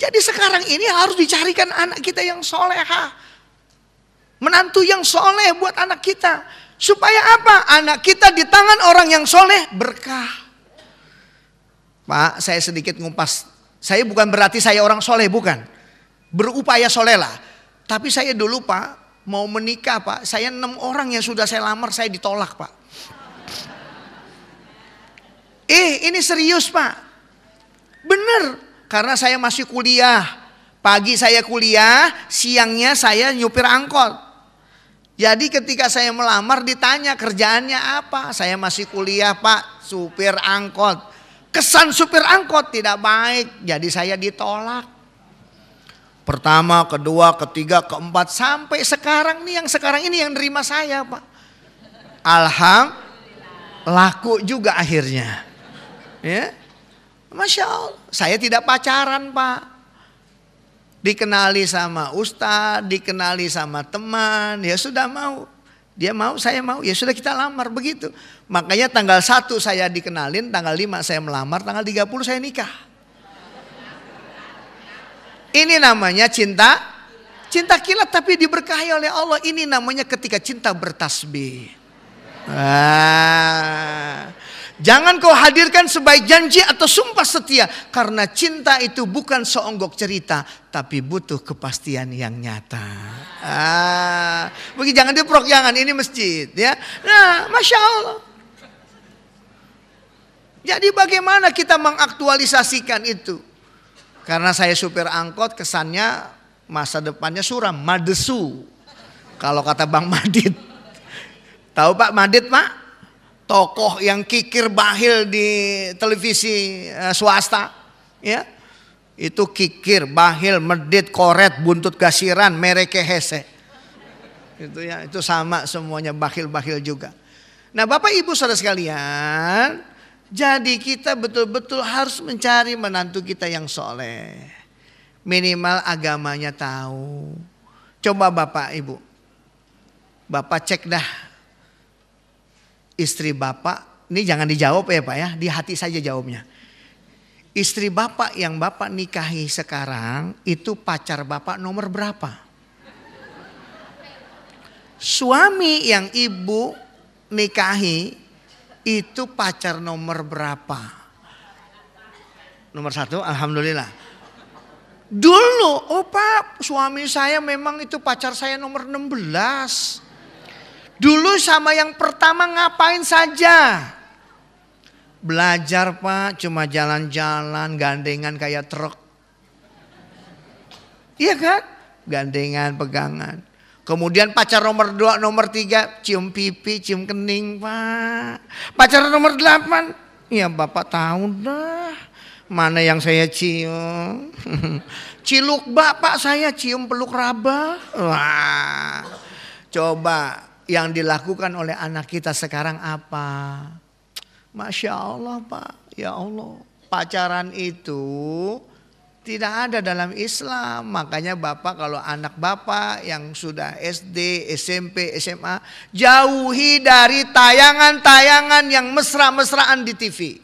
Jadi sekarang ini harus dicarikan anak kita yang soleha. Menantu yang soleh buat anak kita. Supaya apa? Anak kita di tangan orang yang soleh berkah. Pak, saya sedikit ngumpas. Saya bukan berarti saya orang soleh, bukan. Berupaya soleh lah. Tapi saya dulu Pak, mau menikah Pak. Saya 6 orang yang sudah saya lamar, saya ditolak Pak. Ini serius Pak. Bener. Karena saya masih kuliah. Pagi saya kuliah, siangnya saya nyupir angkot. Jadi ketika saya melamar ditanya kerjaannya apa. Saya masih kuliah Pak, supir angkot. Kesan supir angkot tidak baik. Jadi saya ditolak. Pertama, kedua, ketiga, keempat. Sampai sekarang nih, yang sekarang ini yang nerima saya Pak. Alhamdulillah. Laku juga akhirnya. Ya, Masya Allah. Saya tidak pacaran Pak. Dikenali sama ustadz, dikenali sama teman. Ya sudah mau. Dia mau, saya mau. Ya sudah kita lamar begitu. Makanya tanggal 1 saya dikenalin, tanggal 5 saya melamar, tanggal 30 saya nikah. Ini namanya cinta. Cinta kilat tapi diberkahi oleh Allah. Ini namanya ketika cinta bertasbih. Jangan kau hadirkan sebaik janji atau sumpah setia. Karena cinta itu bukan seonggok cerita. Tapi butuh kepastian yang nyata. Begitu, jangan diprok, jangan, ini masjid ya. Nah, Masya Allah. Jadi bagaimana kita mengaktualisasikan itu? Karena saya supir angkot, kesannya masa depannya suram, madesu. Kalau kata Bang Madit. Tahu Pak Madit Pak? Tokoh yang kikir bahil di televisi swasta, ya, itu kikir bahil, medit, koret, buntut gasiran, mereke hese, itu ya, itu sama semuanya, bahil juga. Nah Bapak Ibu saudara sekalian, jadi kita betul-betul harus mencari menantu kita yang soleh, minimal agamanya tahu. Coba Bapak Ibu, Bapak cek dah. Istri Bapak, ini jangan dijawab ya Pak ya, di hati saja jawabnya. Istri Bapak yang Bapak nikahi sekarang itu pacar Bapak nomor berapa? Suami yang Ibu nikahi itu pacar nomor berapa? Nomor 1, alhamdulillah. Dulu, oh Pak, suami saya memang itu pacar saya nomor 16. Dulu sama yang pertama ngapain saja? Belajar Pak, cuma jalan-jalan, gandengan kayak truk. Iya kan? Gandengan, pegangan. Kemudian pacar nomor 2, nomor 3, cium pipi, cium kening Pak. Pacar nomor 8, ya Bapak tahu dah. Mana yang saya cium. Ciluk Bapak saya cium peluk raba. Wah, coba. Yang dilakukan oleh anak kita sekarang apa? Masya Allah Pak, ya Allah. Pacaran itu tidak ada dalam Islam. Makanya Bapak kalau anak Bapak yang sudah SD, SMP, SMA, jauhi dari tayangan-tayangan yang mesra-mesraan di TV.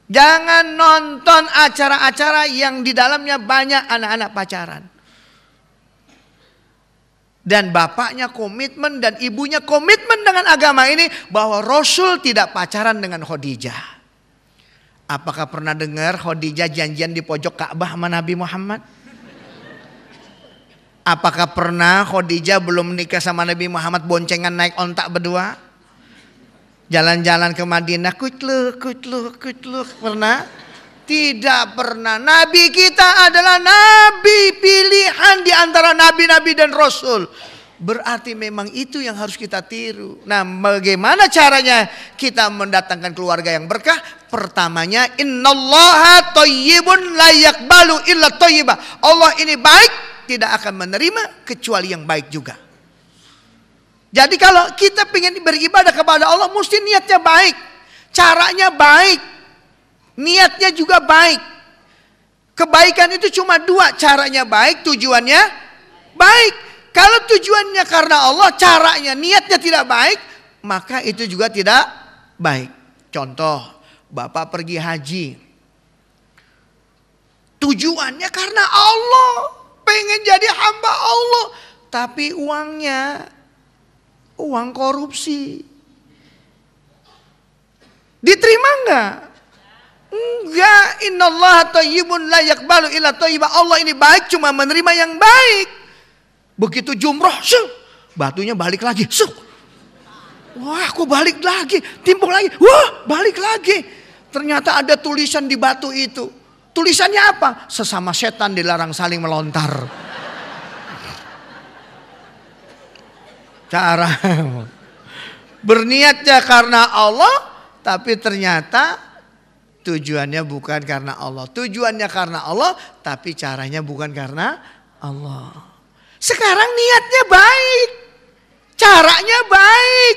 Jangan nonton acara-acara yang di dalamnya banyak anak-anak pacaran. Dan bapaknya komitmen dan ibunya komitmen dengan agama ini bahwa Rasul tidak pacaran dengan Khadijah. Apakah pernah dengar Khadijah janjian di pojok Ka'bah sama Nabi Muhammad? Apakah pernah Khadijah belum menikah sama Nabi Muhammad boncengan naik ontak berdua? Jalan-jalan ke Madinah, kutluk. Pernah? Tidak pernah. Nabi kita adalah nabi pilihan di antara nabi-nabi dan rasul. Berarti memang itu yang harus kita tiru. Nah, bagaimana caranya kita mendatangkan keluarga yang berkah? Pertamanya, innallaha thayyibun la yaqbalu illa thayyiba. Allah ini baik, tidak akan menerima kecuali yang baik juga. Jadi kalau kita ingin beribadah kepada Allah, mesti niatnya baik, caranya baik, niatnya juga baik. Kebaikan itu cuma 2, caranya baik, tujuannya baik. Kalau tujuannya karena Allah, caranya, niatnya tidak baik, maka itu juga tidak baik. Contoh, Bapak pergi haji. Tujuannya karena Allah. Pengen jadi hamba Allah. Tapi uangnya uang korupsi. Diterima enggak? Enggak. Innallaha thayyibun la yaqbalu illa thayyiba. Allah ini baik, cuma menerima yang baik. Begitu jumroh, batunya balik lagi. Wah, kok balik lagi? Timbul lagi. Wah, balik lagi. Ternyata ada tulisan di batu itu. Tulisannya apa? Sesama setan dilarang saling melontar. Cara berniatnya karena Allah, tapi ternyata tujuannya bukan karena Allah. Tujuannya karena Allah, tapi caranya bukan karena Allah. Sekarang niatnya baik, caranya baik,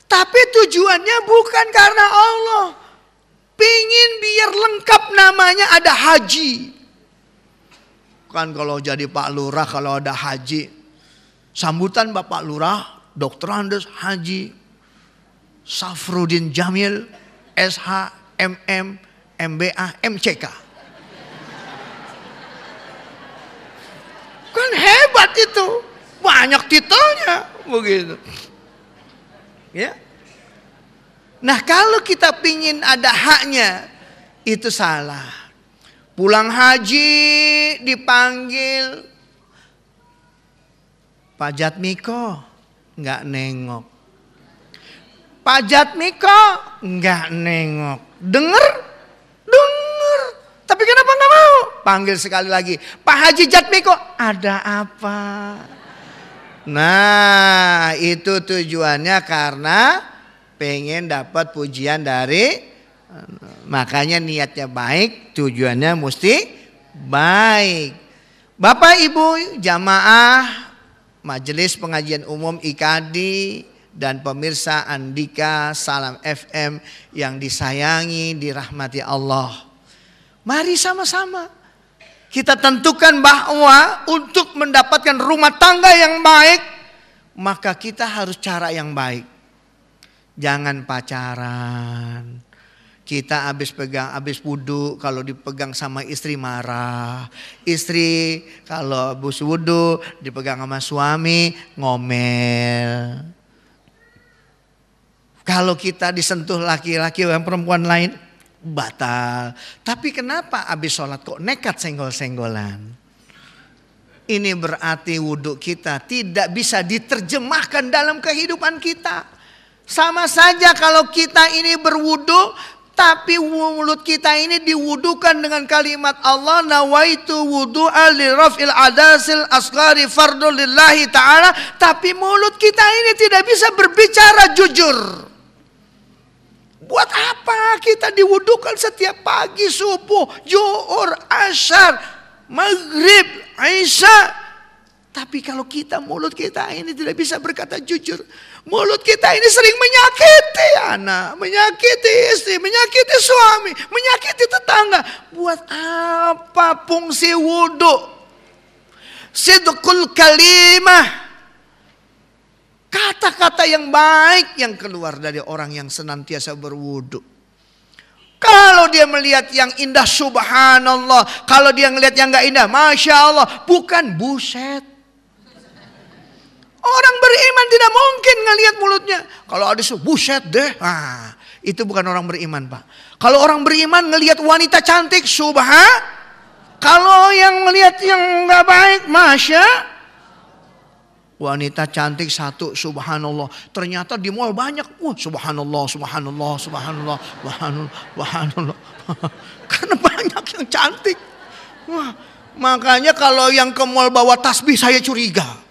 tapi tujuannya bukan karena Allah. Pingin biar lengkap namanya ada haji. Kan kalau jadi Pak Lurah kalau ada haji, sambutan Bapak Lurah, Dr. Andes Haji Safrudin Jamil, SH, MM, MBA, MCK. Kan hebat itu, banyak titelnya begitu. Ya. Nah kalau kita pingin ada haknya, itu salah. Pulang haji dipanggil Pak Jatmiko, nggak nengok. Pak Jatmiko nggak nengok. Denger? Denger. Tapi kenapa nggak mau? Panggil sekali lagi. Pak Haji Jatmiko, ada apa? Nah itu tujuannya karena pengen dapat pujian dari, makanya niatnya baik, tujuannya mesti baik. Bapak Ibu jamaah Majelis Pengajian Umum IKD dan pemirsa Andika Salam FM yang disayangi, dirahmati Allah. Mari sama-sama kita tentukan bahwa untuk mendapatkan rumah tangga yang baik, maka kita harus cara yang baik. Jangan pacaran. Kita habis wudhu, kalau dipegang sama istri marah. Istri kalau habis wudhu dipegang sama suami ngomel. Kalau kita disentuh laki-laki dan perempuan lain batal. Tapi kenapa habis sholat kok nekat senggol-senggolan? Ini berarti wudhu kita tidak bisa diterjemahkan dalam kehidupan kita. Sama saja kalau kita ini berwudu, tapi mulut kita ini diwudukan dengan kalimat Allah, nawaitu wudu'a li raf'il adasil asghari fardhu lillahi ta'ala, tapi mulut kita ini tidak bisa berbicara jujur. Buat apa kita diwudukan setiap pagi, subuh, zuhur, asyar, maghrib, isya? Tapi kalau kita, mulut kita ini tidak bisa berkata jujur. Mulut kita ini sering menyakiti anak, menyakiti istri, menyakiti suami, menyakiti tetangga. Buat apa fungsi wudhu? Sidqul kalimah. Kata-kata yang baik yang keluar dari orang yang senantiasa berwudhu. Kalau dia melihat yang indah, subhanallah. Kalau dia melihat yang gak indah, masya Allah. Bukan buset. Orang beriman tidak mungkin ngelihat mulutnya. Kalau ada buset deh. Ah, itu bukan orang beriman, Pak. Kalau orang beriman ngelihat wanita cantik, subhan. Kalau yang melihat yang nggak baik, masya. Wanita cantik satu, subhanallah. Ternyata di mall banyak. Wah, subhanallah, subhanallah, subhanallah, subhanallah, subhanallah. Karena banyak yang cantik. Wah, makanya kalau yang ke mall bawa tasbih saya curiga.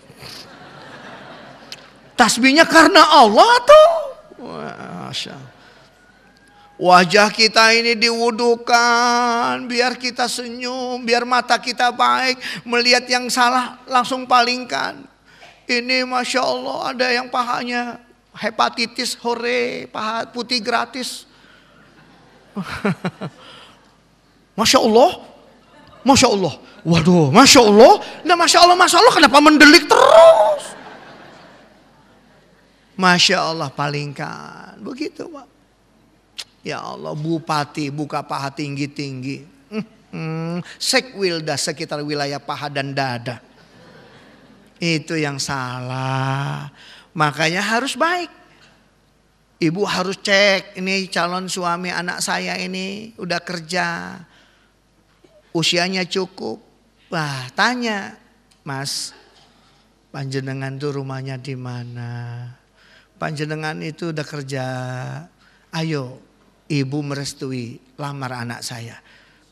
Tasbihnya karena Allah tuh. Masya. Wajah kita ini diwudukan biar kita senyum, biar mata kita baik. Melihat yang salah langsung palingkan. Ini masya Allah ada yang pahanya hepatitis, hore, paha putih gratis. Masya Allah, masya Allah. Waduh, masya Allah. Nah masya Allah kenapa mendelik terus? Masya Allah palingkan. Begitu Pak. Ya Allah, bupati buka paha tinggi-tinggi. Sekwilda sekitar wilayah paha dan dada. Itu yang salah. Makanya harus baik. Ibu harus cek, ini calon suami anak saya ini udah kerja, usianya cukup. Wah, tanya, Mas, panjenengan tuh rumahnya di mana? Panjenengan itu udah kerja. Ayo, ibu merestui lamar anak saya.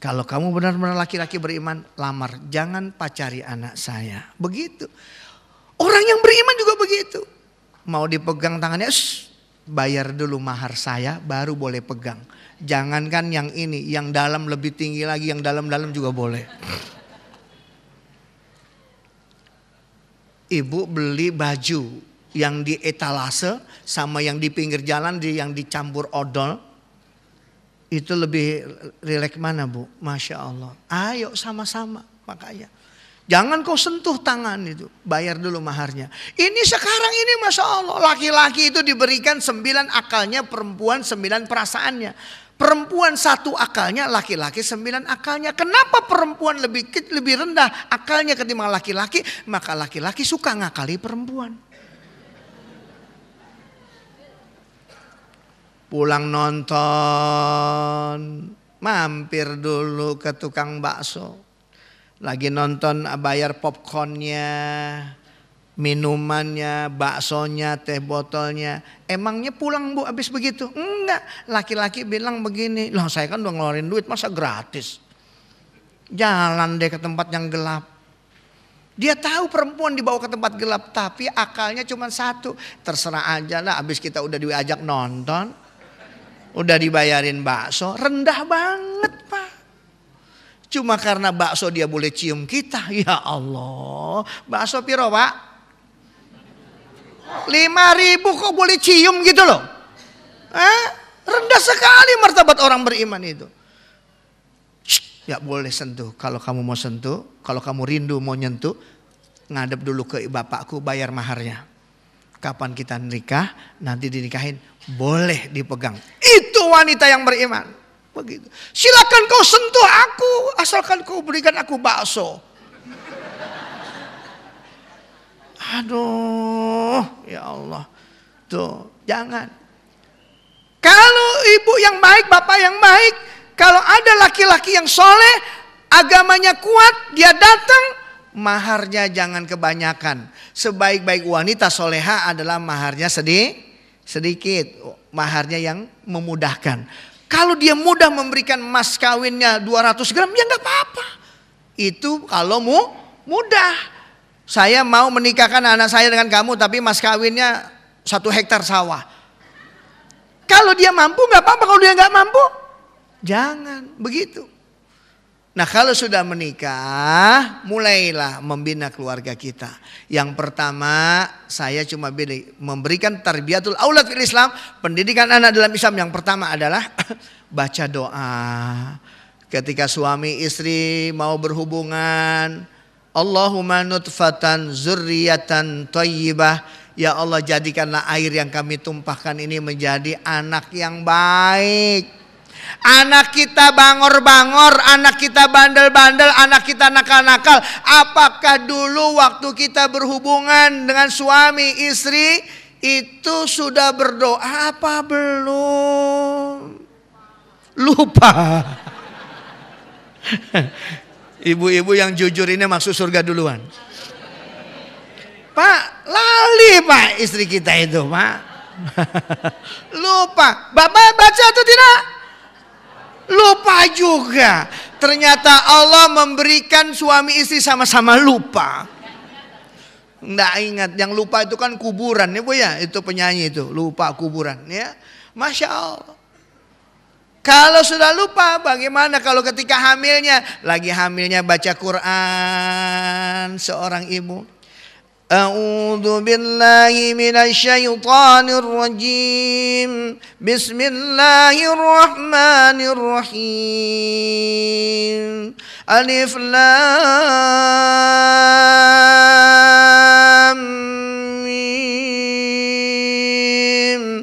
Kalau kamu benar-benar laki-laki beriman, lamar, jangan pacari anak saya. Begitu. Orang yang beriman juga begitu. Mau dipegang tangannya, bayar dulu mahar saya baru boleh pegang. Jangankan yang ini, yang dalam lebih tinggi lagi, yang dalam-dalam juga boleh. Ibu beli baju yang di etalase sama yang di pinggir jalan, yang dicampur odol. Itu lebih rileks mana, Bu? Masya Allah. Ayo sama-sama makanya. Jangan kau sentuh tangan itu. Bayar dulu maharnya. Ini sekarang ini Masya Allah. Laki-laki itu diberikan 9 akalnya. Perempuan 9 perasaannya. Perempuan 1 akalnya. Laki-laki 9 akalnya. Kenapa perempuan lebih rendah akalnya ketimbang laki-laki? Maka laki-laki suka ngakali perempuan. Pulang nonton, mampir dulu ke tukang bakso. Lagi nonton bayar popcornnya, minumannya, baksonya, teh botolnya. Emangnya pulang Bu habis begitu? Enggak, laki-laki bilang begini, loh saya kan udah ngeluarin duit masa gratis. Jalan deh ke tempat yang gelap. Dia tahu perempuan dibawa ke tempat gelap tapi akalnya cuma 1. Terserah aja lah, habis kita udah diajak nonton. Udah dibayarin bakso, rendah banget Pak. Cuma karena bakso dia boleh cium kita. Ya Allah, bakso piro Pak? 5.000 kok boleh cium gitu loh. Rendah sekali martabat orang beriman itu. Ya boleh sentuh, kalau kamu mau sentuh. Kalau kamu rindu mau nyentuh, ngadep dulu ke bapakku, bayar maharnya. Kapan kita nikah, nanti dinikahin, boleh dipegang. Itu wanita yang beriman. Begitu. Silakan kau sentuh aku, asalkan kau berikan aku bakso. Aduh, ya Allah. Tuh, jangan. Kalau ibu yang baik, bapak yang baik, kalau ada laki-laki yang soleh, agamanya kuat, dia datang, maharnya jangan kebanyakan. Sebaik-baik wanita soleha adalah maharnya sedikit. Maharnya yang memudahkan. Kalau dia mudah memberikan mas kawinnya 200 gram, ya gak apa-apa. Itu kalau mudah. Saya mau menikahkan anak saya dengan kamu, tapi mas kawinnya 1 hektar sawah. Kalau dia mampu gak apa-apa, kalau dia gak mampu, jangan begitu. Nah kalau sudah menikah, mulailah membina keluarga kita. Yang pertama, saya cuma memberikan tarbiyatul aulad fil Islam, pendidikan anak dalam Islam. Yang pertama adalah baca doa. Ketika suami istri mau berhubungan, Allahumma nutfatan zurriyatan thayyibah. Ya Allah, jadikanlah air yang kami tumpahkan ini menjadi anak yang baik. Anak kita bangor-bangor, anak kita bandel-bandel, anak kita nakal-nakal. Apakah dulu waktu kita berhubungan dengan suami istri itu sudah berdoa apa belum? Lupa. Ibu-ibu yang jujur ini masuk surga duluan. Pak, lali Pak istri kita itu Pak. Lupa. Bapak baca atau tidak? Lupa juga. Ternyata Allah memberikan suami istri sama-sama lupa. Nggak ingat. Yang lupa itu kan kuburan ya Bu ya. Itu penyanyi itu. Lupa kuburan ya. Masya Allah. Kalau sudah lupa bagaimana kalau ketika hamilnya. Lagi hamilnya baca Quran seorang ibu. A'udzu billahi minasyaitonir rajim. Bismillahirrahmanirrahim. Alif lam mim.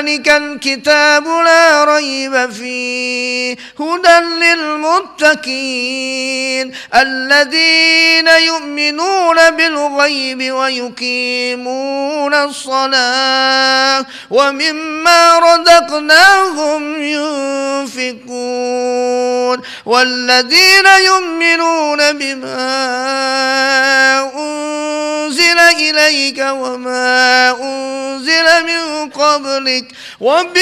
ذلك الكتاب لا ريب فيه هدى للمتقين الذين يؤمنون بالغيب ويقيمون الصلاة ومما رزقناهم ينفقون والذين يؤمنون بما أنزل إليك وما أنزل من قبلك وبالآخرة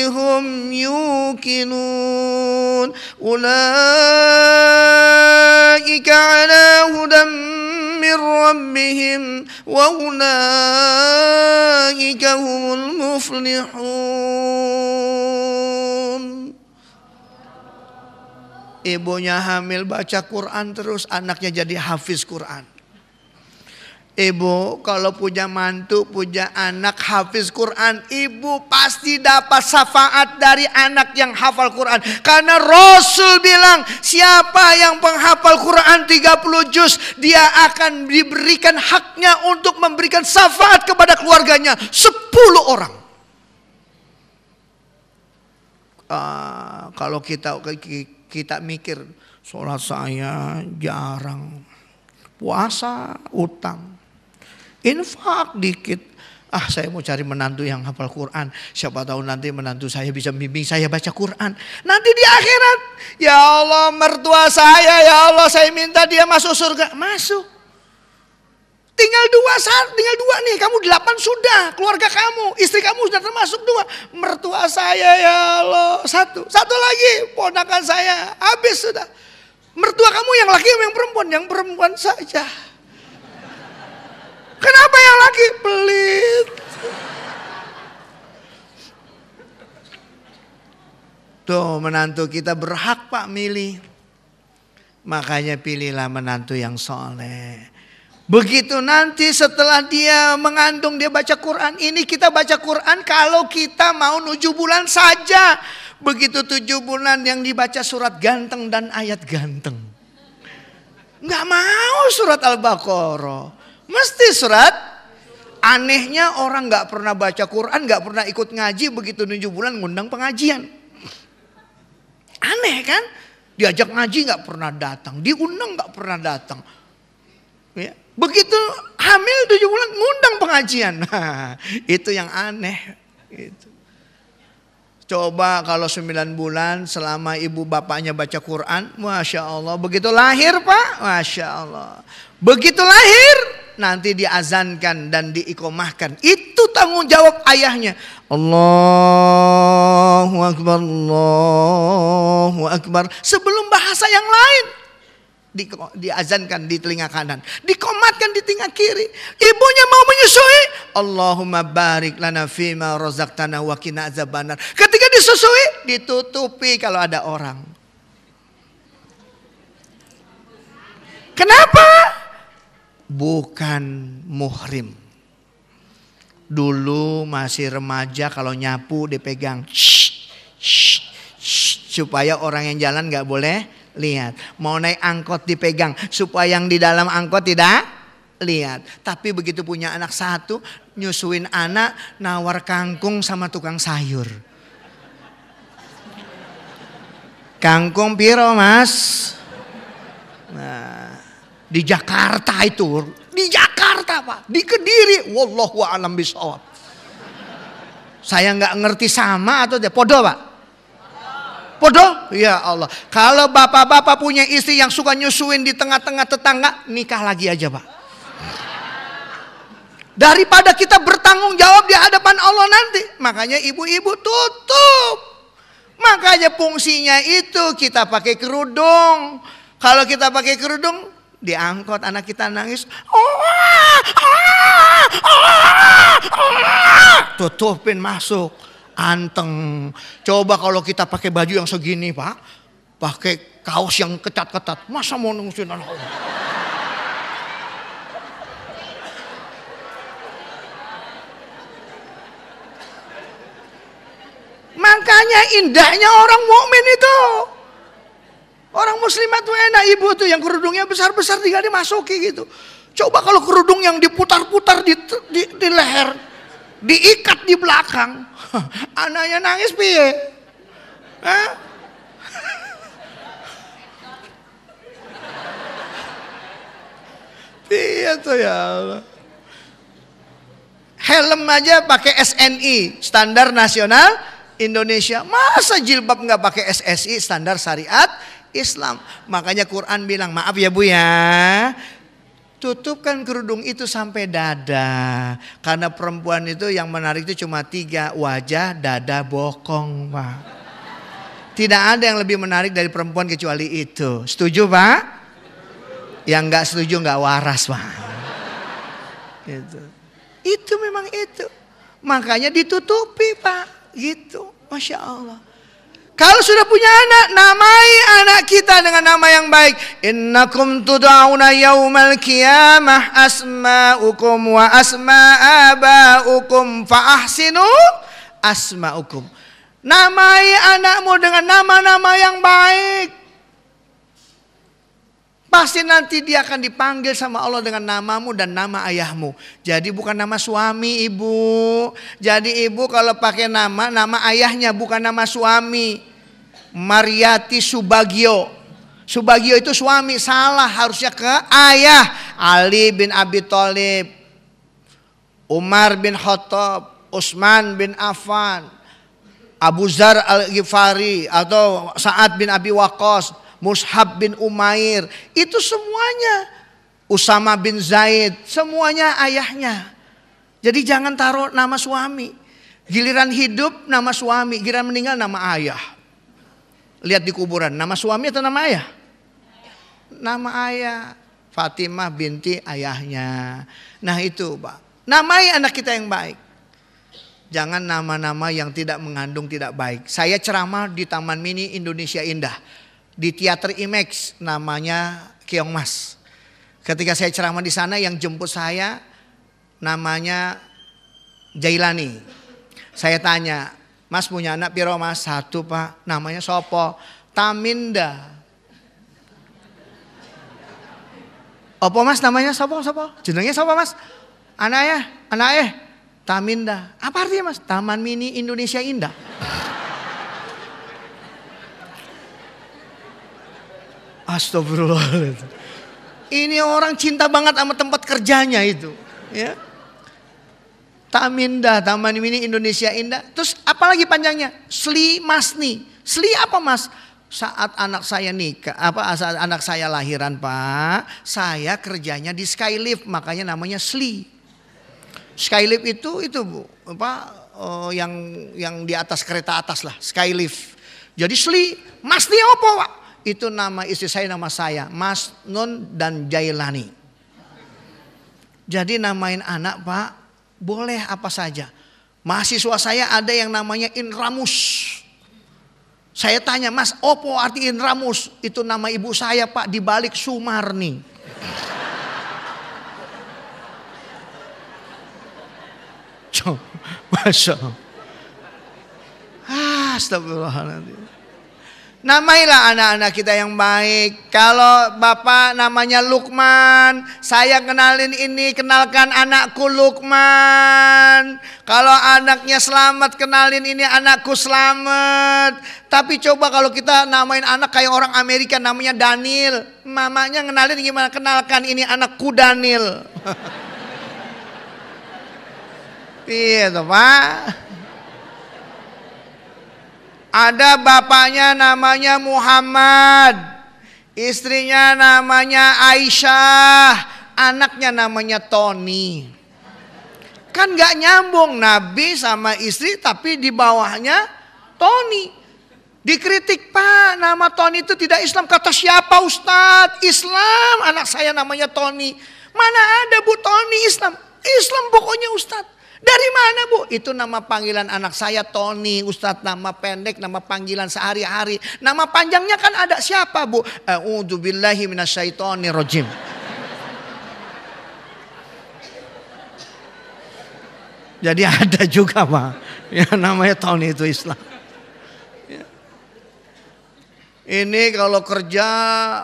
هم يوقنون أولئك على هدى من ربهم وأولئك هم المفلحون. Ibunya hamil baca Quran terus anaknya jadi hafiz Quran. Ibu kalau punya mantu, punya anak hafiz Quran, ibu pasti dapat syafaat dari anak yang hafal Quran. Karena Rasul bilang, siapa yang penghafal Quran 30 juz, dia akan diberikan haknya untuk memberikan syafaat kepada keluarganya 10 orang. Kalau kita mikir, sholat saya jarang, puasa utang, infak dikit. Saya mau cari menantu yang hafal Quran. Siapa tahu nanti menantu saya bisa bimbing saya baca Quran. Nanti di akhirat, ya Allah mertua saya, ya Allah saya minta dia masuk surga. Masuk. Tinggal dua nih, kamu 8 sudah. Keluarga kamu, istri kamu sudah termasuk 2. Mertua saya ya Allah 1. 1 lagi, ponakan saya. Habis sudah. Mertua kamu yang laki yang perempuan? Yang perempuan saja. Kenapa yang laki? Pelit. Tuh menantu kita berhak Pak milih. Makanya pilihlah menantu yang soleh. Begitu nanti setelah dia mengandung dia baca Quran. Ini kita baca Quran kalau kita mau 7 bulan saja. Begitu 7 bulan yang dibaca surat ganteng dan ayat ganteng. Nggak mau surat Al-Baqarah. Mesti surat. Anehnya orang nggak pernah baca Quran, nggak pernah ikut ngaji. Begitu 7 bulan ngundang pengajian. Aneh kan? Diajak ngaji nggak pernah datang. Diundang nggak pernah datang. Ya. Begitu hamil 7 bulan ngundang pengajian. Itu yang aneh. Gitu. Coba kalau 9 bulan selama ibu bapaknya baca Quran. Masya Allah. Begitu lahir Pak. Masya Allah. Begitu lahir nanti diazankan dan diikomahkan. Itu tanggung jawab ayahnya. Allahu Akbar. Allahu Akbar. Sebelum bahasa yang lain. Diazankan di telinga kanan, dikomatkan di telinga kiri. Ibunya mau menyusui, Allahumma barik lana fima razaqtana wa qina azabannar. Ketika disusui, ditutupi kalau ada orang. Kenapa? Bukan muhrim. Dulu masih remaja kalau nyapu dipegang. Supaya orang yang jalan gak boleh lihat. Mau naik angkot dipegang supaya yang di dalam angkot tidak lihat. Tapi begitu punya anak 1, nyusuin anak, nawar kangkung sama tukang sayur. Kangkung piro Mas? Nah, di Jakarta itu, di Jakarta Pak, di Kediri, wallahu a'lam bishawab. Saya nggak ngerti sama atau dia podo Pak. Podo? Ya Allah. Kalau bapak-bapak punya istri yang suka nyusuin di tengah-tengah tetangga, nikah lagi aja Pak. Daripada kita bertanggung jawab di hadapan Allah nanti. Makanya ibu-ibu tutup. Makanya fungsinya itu kita pakai kerudung. Kalau kita pakai kerudung, diangkut anak kita nangis. Tutupin masuk. Anteng. Coba kalau kita pakai baju yang segini Pak, pakai kaos yang ketat-ketat, masa mau nungguin anak Allah? Makanya indahnya orang mukmin itu. Orang muslimat tuh enak, ibu tuh yang kerudungnya besar-besar tinggal dimasuki gitu. Coba kalau kerudung yang diputar-putar di leher. diikat di belakang. Anaknya nangis piye? Hah? Iya tuh ya Allah. Helm aja pakai SNI, Standar Nasional Indonesia. Masa jilbab nggak pakai SSI, Standar Syariat Islam. Makanya Quran bilang, maaf ya Bu ya, tutupkan kerudung itu sampai dada. Karena perempuan itu yang menarik itu cuma 3, wajah, dada, bokong Pak. Tidak ada yang lebih menarik dari perempuan kecuali itu. Setuju Pak? Yang nggak setuju nggak waras Pak. Itu memang itu. Makanya ditutupi Pak. Gitu. Masya Allah. Kalau sudah punya anak, namai anak kita dengan nama yang baik. Innakum tud'auna yaumal qiyamah asma'ukum wa asma'aba'ukum fa'ahsinu asma'ukum. Namai anakmu dengan nama-nama yang baik. Pasti nanti dia akan dipanggil sama Allah dengan namamu dan nama ayahmu. Jadi bukan nama suami ibu. Jadi ibu kalau pakai nama ayahnya bukan nama suami. Mariati Subagio. Subagio itu suami, salah, harusnya ke ayah. Ali bin Abi Thalib, Umar bin Khattab, Utsman bin Affan, Abu Dzar Al-Ghifari atau Sa'ad bin Abi Waqqas, Mus'hab bin Umair, itu semuanya. Usama bin Zaid, semuanya ayahnya. Jadi jangan taruh nama suami. Giliran hidup nama suami, giliran meninggal nama ayah. Lihat di kuburan, nama suami atau nama ayah? Nama ayah. Fatimah binti ayahnya. Nah itu Pak, namai anak kita yang baik. Jangan nama-nama yang tidak mengandung tidak baik. Saya ceramah di Taman Mini Indonesia Indah. Di Teater IMAX, namanya Keong Mas. Ketika saya ceramah di sana, yang jemput saya namanya Jailani. Saya tanya, Mas punya anak piro Mas? 1 Pak. Namanya sopo? Taminda. Apa Mas namanya sopo? Jenengnya sopo Mas? Anaknya Taminda. Apa artinya Mas? Taman Mini Indonesia Indah. Astagfirullahaladzim. Ini orang cinta banget sama tempat kerjanya itu. Ya. Taminda, Taman Mini Indonesia Indah. Terus apalagi panjangnya? Sli Masni. Sli apa Mas? Saat anak saya nikah, saat anak saya lahiran Pak, saya kerjanya di Skylift, makanya namanya Sli. Skylift itu Bu, yang di atas kereta atas lah, Skylift. Jadi Sli, Masni apa Pak? Itu nama istri saya, nama saya, Mas Nun dan Jailani. Jadi namain anak Pak, boleh apa saja. Mahasiswa saya ada yang namanya Inramus. Saya tanya, Mas, opo arti Inramus? Itu nama ibu saya Pak, dibalik Sumarni. Masya Allah. Astagfirullahaladzim. Namailah anak-anak kita yang baik. Kalau bapak namanya Lukman, saya kenalkan anakku Lukman. Kalau anaknya Selamat, kenalin ini anakku Selamat. Tapi coba kalau kita namain anak kayak orang Amerika, namanya Daniel, mamanya kenalin gimana? Kenalkan ini anakku Daniel. Iya tuh Pak. Ada bapaknya namanya Muhammad, istrinya namanya Aisyah, anaknya namanya Tony. Kan gak nyambung, Nabi sama istri tapi di bawahnya Tony. Dikritik, Pak, nama Tony itu tidak Islam. Kata siapa Ustadz? Islam, anak saya namanya Tony. Mana ada Bu Tony Islam? Islam pokoknya Ustadz. Dari mana Bu? Itu nama panggilan anak saya Tony, Ustadz, nama pendek, nama panggilan sehari-hari. Nama panjangnya kan ada, siapa Bu? A'udzubillahi minasyaitonirrajim. Jadi ada juga Pak, yang namanya Tony itu Islam. Ini kalau kerja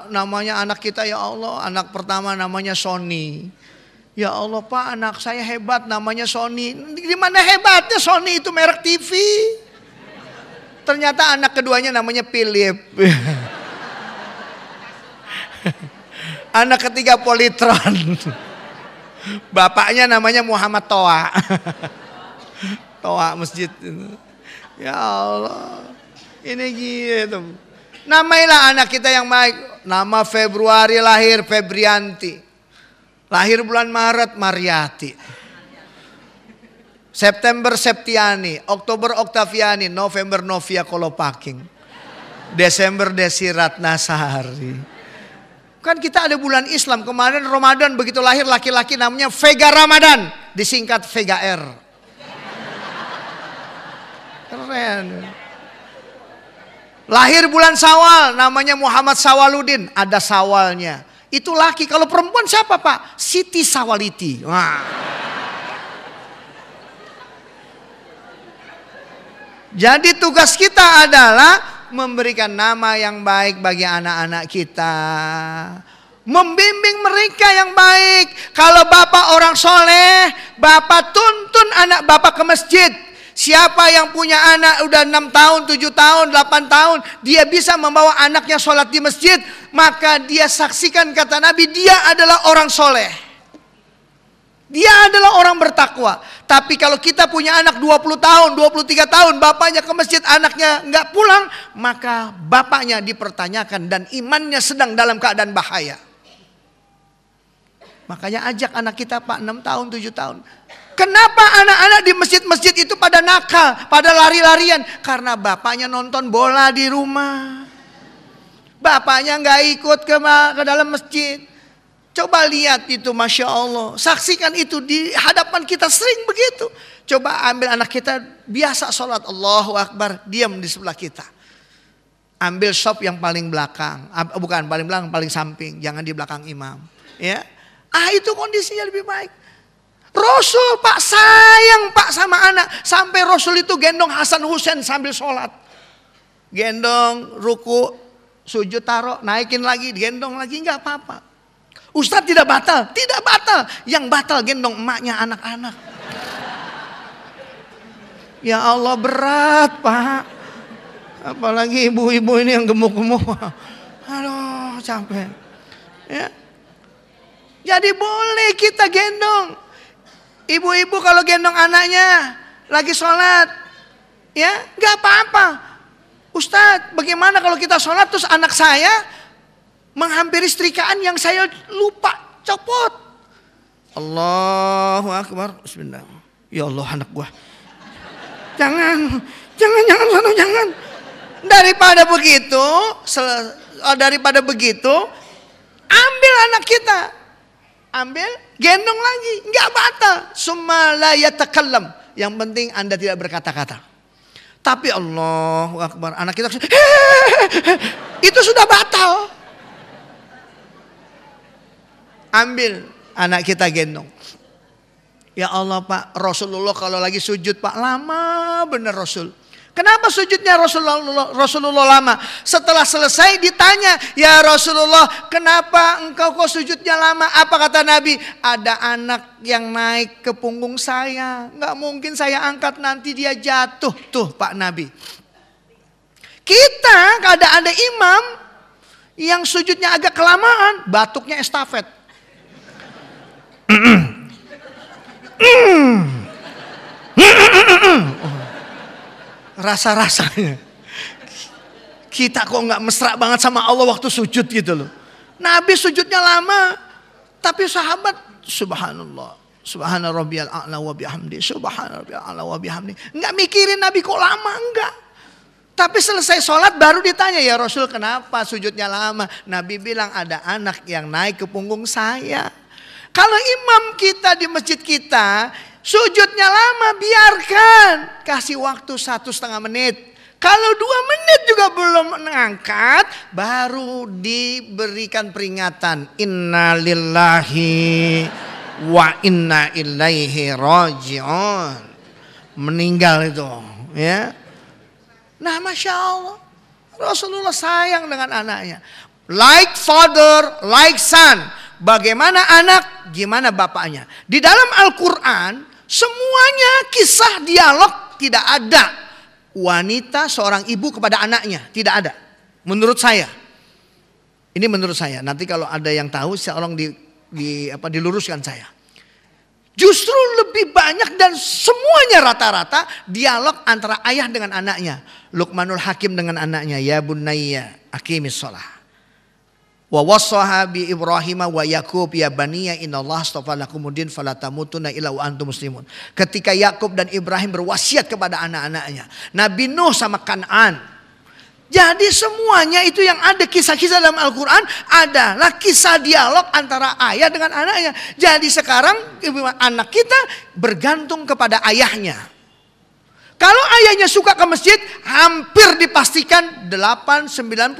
namanya anak kita ya Allah, anak pertama namanya Sony. Ya Allah Pak, anak saya hebat namanya Sony. Di mana hebatnya Sony itu merek TV? Ternyata anak keduanya namanya Philip. Anak ketiga Polytron. Bapaknya namanya Muhammad Toa. Toa masjid. Ya Allah. Ini gitu. Namailah anak kita yang baik. Nama Februari lahir Febrianti. Lahir bulan Maret Mariati. September Septiani. Oktober Oktaviani. November Novia Kolopaking. Desember Desi Ratnasari. Kan kita ada bulan Islam. Kemarin Ramadan begitu lahir laki-laki namanya Vega Ramadan. Disingkat Vega R. Keren. Lahir bulan Syawal namanya Muhammad Sawaludin. Ada Sawalnya. Itu laki. Kalau perempuan siapa Pak? Siti Sawaliti. Wah. Jadi tugas kita adalah memberikan nama yang baik bagi anak-anak kita. Membimbing mereka yang baik. Kalau bapak orang soleh, bapak tuntun anak bapak ke masjid. Siapa yang punya anak udah 6 tahun, 7 tahun, 8 tahun, dia bisa membawa anaknya sholat di masjid, maka dia saksikan kata Nabi, dia adalah orang soleh. Dia adalah orang bertakwa. Tapi kalau kita punya anak 20 tahun, 23 tahun, bapaknya ke masjid, anaknya nggak pulang, maka bapaknya dipertanyakan dan imannya sedang dalam keadaan bahaya. Makanya ajak anak kita Pak 6 tahun, 7 tahun. Kenapa anak-anak di masjid-masjid itu pada nakal, pada lari-larian? Karena bapaknya nonton bola di rumah. Bapaknya nggak ikut ke dalam masjid. Coba lihat itu, Masya Allah. Saksikan itu di hadapan kita sering begitu. Coba ambil anak kita biasa sholat, Allahu Akbar, diam di sebelah kita. Ambil sop yang paling belakang, bukan paling belakang, paling samping, jangan di belakang imam. Ya, itu kondisinya lebih baik. Rasul Pak sayang Pak sama anak. Sampai Rasul itu gendong Hasan Husain sambil sholat. Gendong, ruku, sujud taruh, naikin lagi, gendong lagi, nggak apa-apa. Ustadz tidak batal, tidak batal. Yang batal gendong emaknya anak-anak. Ya Allah berat Pak. Apalagi ibu-ibu ini yang gemuk-gemuk. Aduh capek. Ya. Jadi boleh kita gendong. Ibu-ibu kalau gendong anaknya lagi sholat, ya nggak apa-apa. Ustadz, bagaimana kalau kita sholat terus anak saya menghampiri setrikaan yang saya lupa copot? Allahu Akbar. Bismillah. Ya Allah anak gua. Jangan jangan. Daripada begitu, ambil anak kita. Ambil, gendong lagi, nggak batal. Summa la yatakallam. Yang penting Anda tidak berkata-kata. Tapi Allahu Akbar, anak kita itu sudah batal. Ambil anak kita gendong. Ya Allah Pak, Rasulullah kalau lagi sujud Pak lama bener Rasul. Kenapa sujudnya Rasulullah lama? Setelah selesai ditanya, ya Rasulullah, kenapa engkau kok sujudnya lama? Apa kata Nabi? Ada anak yang naik ke punggung saya, nggak mungkin saya angkat nanti dia jatuh. Tuh Pak Nabi. Kita kalau ada imam yang sujudnya agak kelamaan, batuknya estafet. Rasa-rasanya kita kok nggak mesra banget sama Allah waktu sujud gitu loh. Nabi sujudnya lama, tapi sahabat subhanallah, subhana rabbiyal a'la wa bihamdi, subhana rabbiyal a'la wa bihamdi. Nggak mikirin Nabi kok lama, enggak. Tapi selesai sholat baru ditanya, ya Rasul kenapa sujudnya lama? Nabi bilang ada anak yang naik ke punggung saya. Kalau imam kita di masjid kita sujudnya lama, biarkan. Kasih waktu 1,5 menit. Kalau 2 menit juga belum mengangkat, baru diberikan peringatan. Inna lillahi wa inna ilaihi raji'un. Meninggal itu. Ya. Nah Masya Allah. Rasulullah sayang dengan anaknya. Like father, like son. bagaimana anak, gimana bapaknya. Di dalam Al-Quran semuanya kisah dialog, tidak ada wanita seorang ibu kepada anaknya, tidak ada. Menurut saya, ini menurut saya. Nanti kalau ada yang tahu, tolong diluruskan saya. Justru lebih banyak dan semuanya rata-rata dialog antara ayah dengan anaknya. Luqmanul Hakim dengan anaknya, ya bunayya aqimis shalah. Wa wassaha bi Ibrahim wa Yakub ya baniya innallaha astafa lakumuddin fala tamutunna illa wa antum muslimun. Ketika Yakub dan Ibrahim berwasiat kepada anak-anaknya, Nabi Nuh sama Kan'an. Jadi semuanya itu yang ada kisah-kisah dalam Al-Quran adalah kisah dialog antara ayah dengan anaknya. Jadi sekarang anak kita bergantung kepada ayahnya. Kalau ayahnya suka ke masjid, hampir dipastikan 80-90%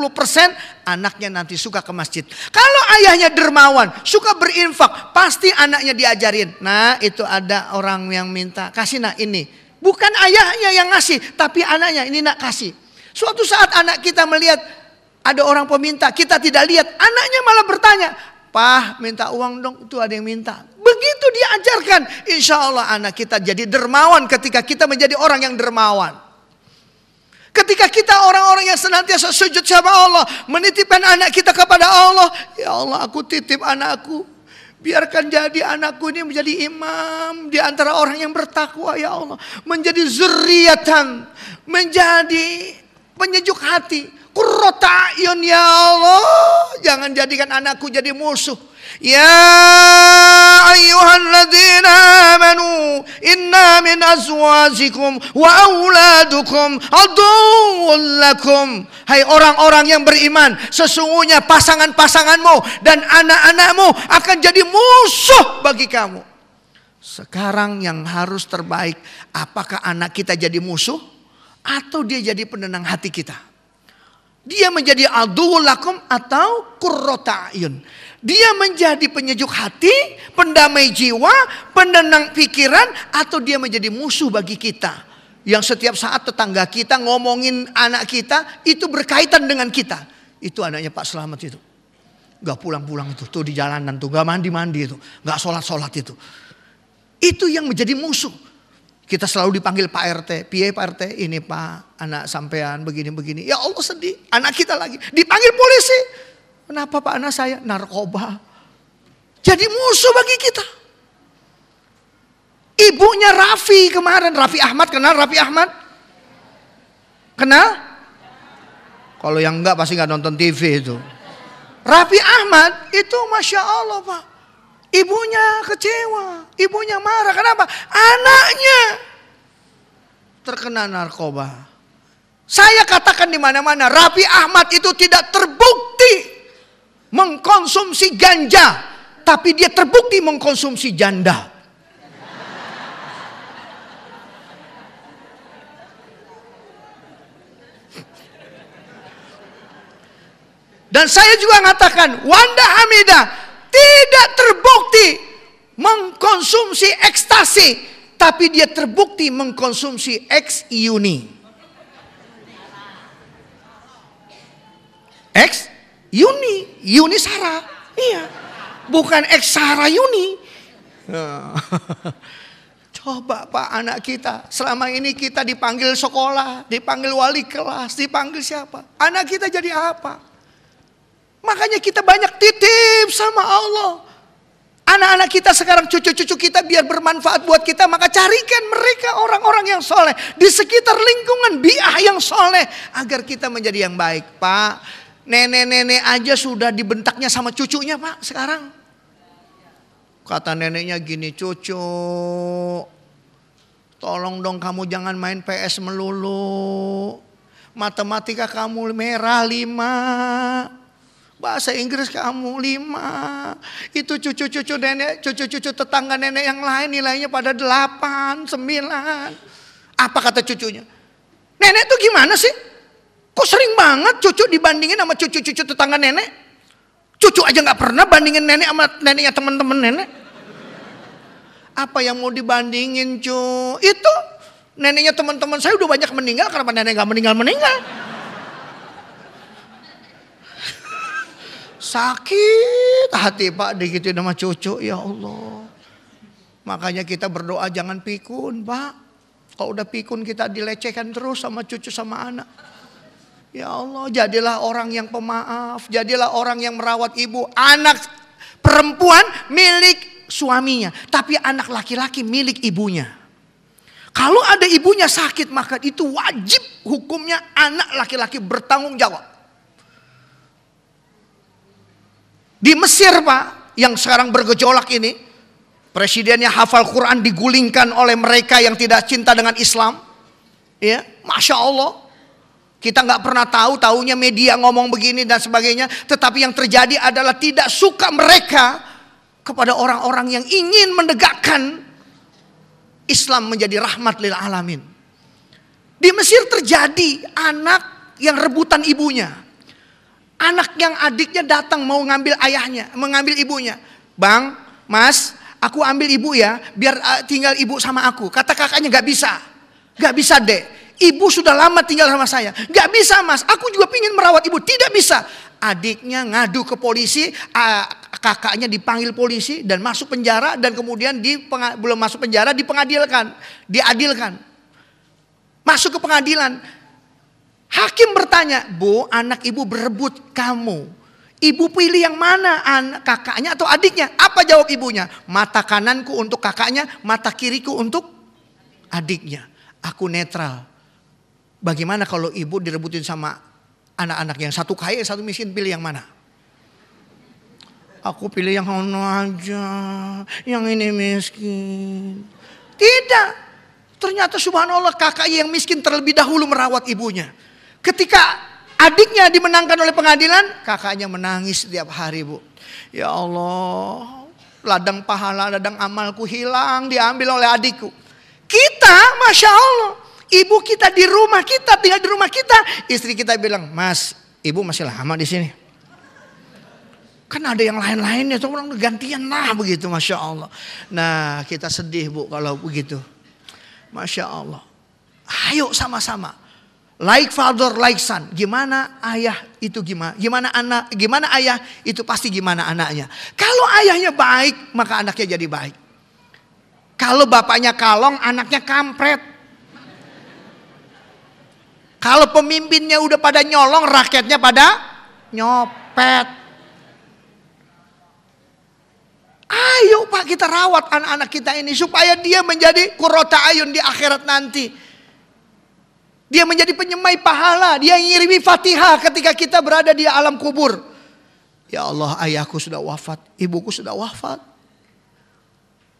anaknya nanti suka ke masjid. Kalau ayahnya dermawan, suka berinfak, pasti anaknya diajarin. Nah, itu ada orang yang minta, kasih nak ini. Bukan ayahnya yang ngasih, tapi anaknya ini nak kasih. Suatu saat anak kita melihat ada orang peminta, kita tidak lihat, anaknya malah bertanya, "Pah, minta uang dong, itu ada yang minta." Begitu diajarkan, insya Allah anak kita jadi dermawan ketika kita menjadi orang yang dermawan. Ketika kita orang-orang yang senantiasa sujud sama Allah, menitipkan anak kita kepada Allah, ya Allah aku titip anakku. Biarkan jadi anakku ini menjadi imam di antara orang yang bertakwa ya Allah. Menjadi zuriatan, menjadi penyejuk hati, qurrata a'yun ya Allah. Jangan jadikan anakku jadi musuh. Ya ayyuhalladzina amanu inna min azwajikum wa auladukum aduwwun lakum. Hai orang-orang yang beriman, sesungguhnya pasangan-pasanganmu dan anak-anakmu akan jadi musuh bagi kamu. Sekarang yang harus terbaik, apakah anak kita jadi musuh atau dia jadi penenang hati kita? Dia menjadi aduwwul lakum atau qurrata a'yun. Dia menjadi penyejuk hati, pendamai jiwa, penenang pikiran, atau dia menjadi musuh bagi kita. Yang setiap saat tetangga kita ngomongin anak kita, itu berkaitan dengan kita. Itu anaknya Pak Slamet itu. Gak pulang-pulang itu, tuh di jalanan tuh, gak mandi-mandi itu, gak sholat-sholat itu. Itu yang menjadi musuh. Kita selalu dipanggil Pak RT, piye Pak RT, ini Pak, anak sampean begini-begini. Ya Allah sedih, anak kita lagi dipanggil polisi. Kenapa Pak anak saya? Narkoba. Jadi musuh bagi kita. Ibunya Raffi kemarin, Raffi Ahmad, kenal Raffi Ahmad? Kenal? Kalau yang enggak pasti enggak nonton TV itu. Raffi Ahmad itu Masya Allah Pak. Ibunya kecewa, ibunya marah. Kenapa? Anaknya terkena narkoba. Saya katakan di mana-mana, Raffi Ahmad itu tidak terbukti mengkonsumsi ganja, tapi dia terbukti mengkonsumsi janda. Dan saya juga mengatakan, Wanda Hamidah tidak terbukti mengkonsumsi ekstasi, tapi dia terbukti mengkonsumsi ex-Yuni. Ex-Yuni, Yuni Sarah. Iya. Bukan ex-Sarah Yuni. Coba Pak anak kita, selama ini kita dipanggil sekolah, dipanggil wali kelas, dipanggil siapa? Anak kita jadi apa? Makanya kita banyak titip sama Allah. Anak-anak kita sekarang, cucu-cucu kita biar bermanfaat buat kita, maka carikan mereka orang-orang yang soleh di sekitar lingkungan bi'ah yang soleh agar kita menjadi yang baik. Pak, nenek-nenek aja sudah dibentaknya sama cucunya Pak sekarang. Kata neneknya gini, cucu, tolong dong kamu jangan main PS melulu. Matematika kamu merah 5. Bahasa Inggris kamu 5. Itu cucu-cucu nenek, cucu-cucu tetangga nenek yang lain nilainya pada 8, 9. Apa kata cucunya? Nenek tuh gimana sih? Kok sering banget cucu dibandingin sama cucu-cucu tetangga nenek? Cucu aja gak pernah bandingin nenek sama neneknya teman-teman nenek. Apa yang mau dibandingin cu? Itu neneknya teman-teman saya udah banyak meninggal, kenapa nenek gak meninggal-meninggal? Sakit hati Pak digituin sama cucu, ya Allah. Makanya kita berdoa jangan pikun Pak. Kalau udah pikun kita dilecehkan terus sama cucu sama anak. Ya Allah, jadilah orang yang pemaaf, jadilah orang yang merawat ibu. Anak perempuan milik suaminya, tapi anak laki-laki milik ibunya. Kalau ada ibunya sakit, maka itu wajib hukumnya anak laki-laki bertanggung jawab. Di Mesir Pak, yang sekarang bergejolak ini, presidennya hafal Quran digulingkan oleh mereka yang tidak cinta dengan Islam. Ya, Masya Allah. Kita nggak pernah tahu, taunya media ngomong begini dan sebagainya. Tetapi yang terjadi adalah tidak suka mereka kepada orang-orang yang ingin menegakkan Islam menjadi rahmat lil alamin. Di Mesir terjadi anak yang rebutan ibunya. Anak yang adiknya datang mau ngambil ayahnya, mengambil ibunya. Bang, Mas, aku ambil ibu ya, biar tinggal ibu sama aku. Kata kakaknya nggak bisa, nggak bisa dek. Ibu sudah lama tinggal sama saya. Gak bisa Mas, aku juga pingin merawat ibu. Tidak bisa. Adiknya ngadu ke polisi, kakaknya dipanggil polisi dan masuk penjara. Dan kemudian belum masuk penjara diadilkan. Masuk ke pengadilan. Hakim bertanya, Bu, anak ibu berebut kamu. Ibu pilih yang mana, kakaknya atau adiknya? Apa jawab ibunya? Mata kananku untuk kakaknya, mata kiriku untuk adiknya. Aku netral. Bagaimana kalau ibu direbutin sama anak-anak yang satu kaya, satu miskin, pilih yang mana? Aku pilih yang ono aja, yang ini miskin. Tidak. Ternyata subhanallah kakaknya yang miskin terlebih dahulu merawat ibunya. Ketika adiknya dimenangkan oleh pengadilan, kakaknya menangis setiap hari Bu. Ya Allah, ladang pahala, ladang amalku hilang, diambil oleh adikku. Kita, Masya Allah. Ibu kita di rumah kita, tinggal di rumah kita. Istri kita bilang, Mas, ibu masih lama di sini. Kan ada yang lain-lainnya, tuh orang gantian lah begitu, Masya Allah. Nah, kita sedih Bu kalau begitu. Masya Allah. Ayo sama-sama. Like father, like son. Gimana ayah itu gimana? Gimana ayah itu pasti gimana anaknya. Kalau ayahnya baik, maka anaknya jadi baik. Kalau bapaknya kalong, anaknya kampret. Kalau pemimpinnya udah pada nyolong, rakyatnya pada nyopet. Ayo Pak, kita rawat anak-anak kita ini supaya dia menjadi qurrata ayun di akhirat nanti. Dia menjadi penyemai pahala, dia ngirimi Fatihah ketika kita berada di alam kubur. Ya Allah, ayahku sudah wafat, ibuku sudah wafat.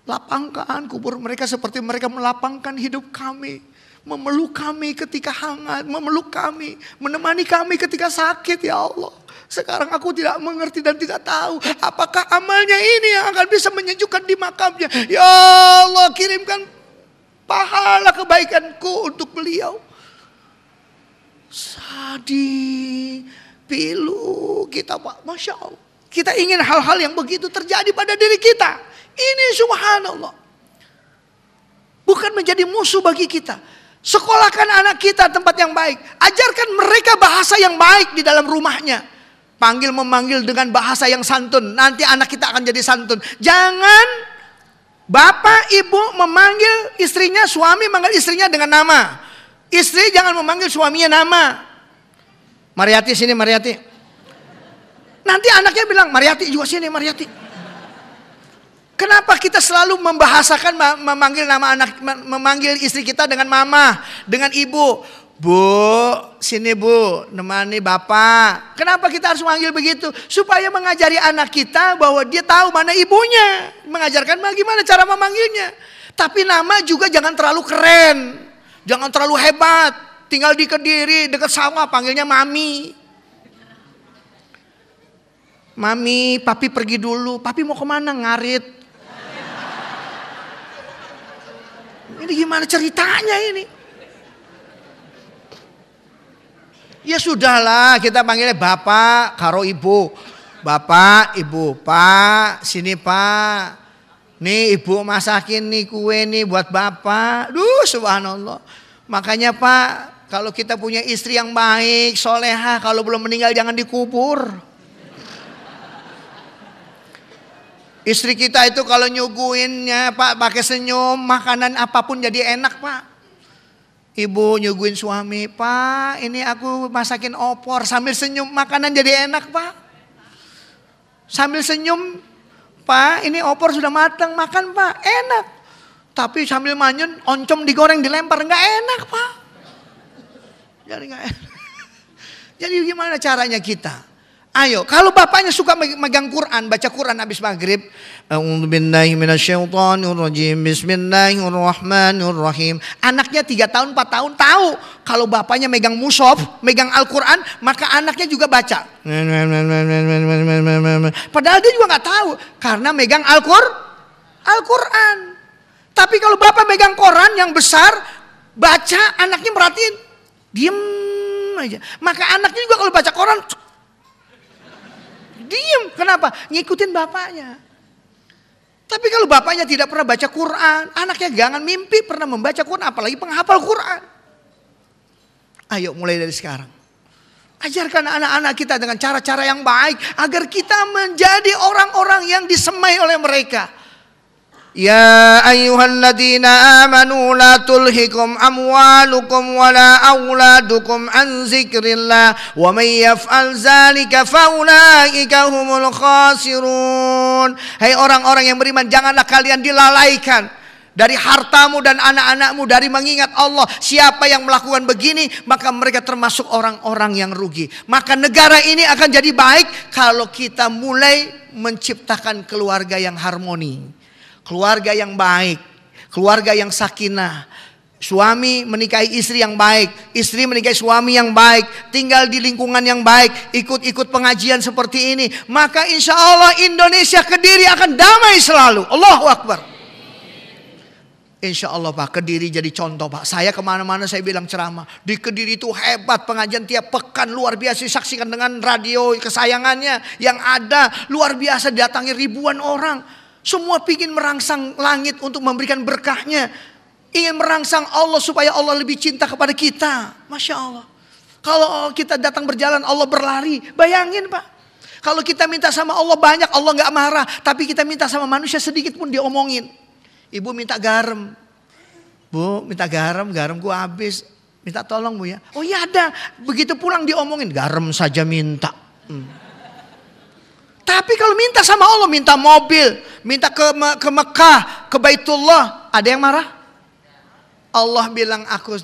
Lapangkan kubur mereka seperti mereka melapangkan hidup kami. Memeluk kami ketika hangat, memeluk kami, menemani kami ketika sakit ya Allah. Sekarang aku tidak mengerti dan tidak tahu apakah amalnya ini yang akan bisa menyejukkan di makamnya. Ya Allah, kirimkan pahala kebaikanku untuk beliau. Sadi, pilu kita Pak, Masya Allah. Kita ingin hal-hal yang begitu terjadi pada diri kita. Ini subhanallah. Bukan menjadi musuh bagi kita. Sekolahkan anak kita tempat yang baik. Ajarkan mereka bahasa yang baik di dalam rumahnya. Panggil memanggil dengan bahasa yang santun. Nanti anak kita akan jadi santun. Jangan bapak ibu memanggil istrinya, suami manggil istrinya dengan nama. Istri jangan memanggil suaminya nama. Mariati sini Mariati. Nanti anaknya bilang Mariati juga sini Mariati. Kenapa kita selalu membahasakan memanggil nama anak, memanggil istri kita dengan mama, dengan ibu. Bu, sini Bu, nemani bapak. Kenapa kita harus memanggil begitu? Supaya mengajari anak kita bahwa dia tahu mana ibunya. Mengajarkan bagaimana cara memanggilnya. Tapi nama juga jangan terlalu keren. Jangan terlalu hebat. Tinggal di Kediri, dekat sawah, panggilnya mami. Mami, papi pergi dulu. Papi mau kemana? Ngarit. Ini gimana ceritanya ini? Ya sudahlah, kita panggilnya bapak, karo ibu. Bapak, ibu, Pak, sini Pak. Nih ibu masakin nih kue nih buat bapak. Duh subhanallah. Makanya Pak, kalau kita punya istri yang baik, solehah, kalau belum meninggal jangan dikubur. Istri kita itu kalau nyuguinnya Pak pakai senyum, makanan apapun jadi enak Pak. Ibu nyuguin suami, Pak ini aku masakin opor, sambil senyum makanan jadi enak Pak. Sambil senyum, Pak ini opor sudah matang, makan Pak, enak. Tapi sambil manyun, oncom digoreng dilempar, nggak enak Pak. Jadi nggak enak. Jadi gimana caranya kita? Ayo, kalau bapaknya suka megang Quran, baca Quran habis maghrib. A'udzubillahi minasyaitonirrajim. Bismillahirrahmanirrahim. Anaknya 3 tahun, 4 tahun tahu kalau bapaknya megang mushaf, megang Al-Quran, maka anaknya juga baca. Padahal dia juga nggak tahu karena megang Al-Quran. Tapi kalau bapak megang Quran yang besar, baca, anaknya merhatiin, diem aja. Maka anaknya juga kalau baca Quran diem. Kenapa? Ngikutin bapaknya. Tapi kalau bapaknya tidak pernah baca Quran, anaknya jangan mimpi pernah membaca Quran, apalagi penghafal Quran. Ayo mulai dari sekarang. Ajarkan anak-anak kita dengan cara-cara yang baik agar kita menjadi orang-orang yang disemai oleh mereka. Ya ayyuhalladzina amanu la tulhikum amwalukum wala auladukum an zikrillah wa may yaf'al zalika faulaika humul khasirun. Hai orang-orang yang beriman, janganlah kalian dilalaikan dari hartamu dan anak-anakmu dari mengingat Allah. Siapa yang melakukan begini maka mereka termasuk orang-orang yang rugi. Maka negara ini akan jadi baik kalau kita mulai menciptakan keluarga yang harmoni. Keluarga yang baik, keluarga yang sakinah. Suami menikahi istri yang baik, istri menikahi suami yang baik, tinggal di lingkungan yang baik, ikut-ikut pengajian seperti ini. Maka insya Allah Indonesia Kediri akan damai selalu. Allahu Akbar. Insya Allah Pak, Kediri jadi contoh Pak. Saya kemana-mana saya bilang ceramah. Di Kediri itu hebat, pengajian tiap pekan luar biasa, disaksikan dengan radio kesayangannya yang ada. Luar biasa, datangi ribuan orang. Semua ingin merangsang langit untuk memberikan berkahnya. Ingin merangsang Allah supaya Allah lebih cinta kepada kita. Masya Allah. Kalau kita datang berjalan Allah berlari. Bayangin Pak. Kalau kita minta sama Allah banyak, Allah gak marah. Tapi kita minta sama manusia sedikit pun diomongin. Ibu minta garam. Bu minta garam gua habis. Minta tolong Bu ya. Oh iya ada. Begitu pulang diomongin, garam saja minta. Tapi kalau minta sama Allah, minta mobil, minta ke Mekah, ke Baitullah, ada yang marah? Allah bilang aku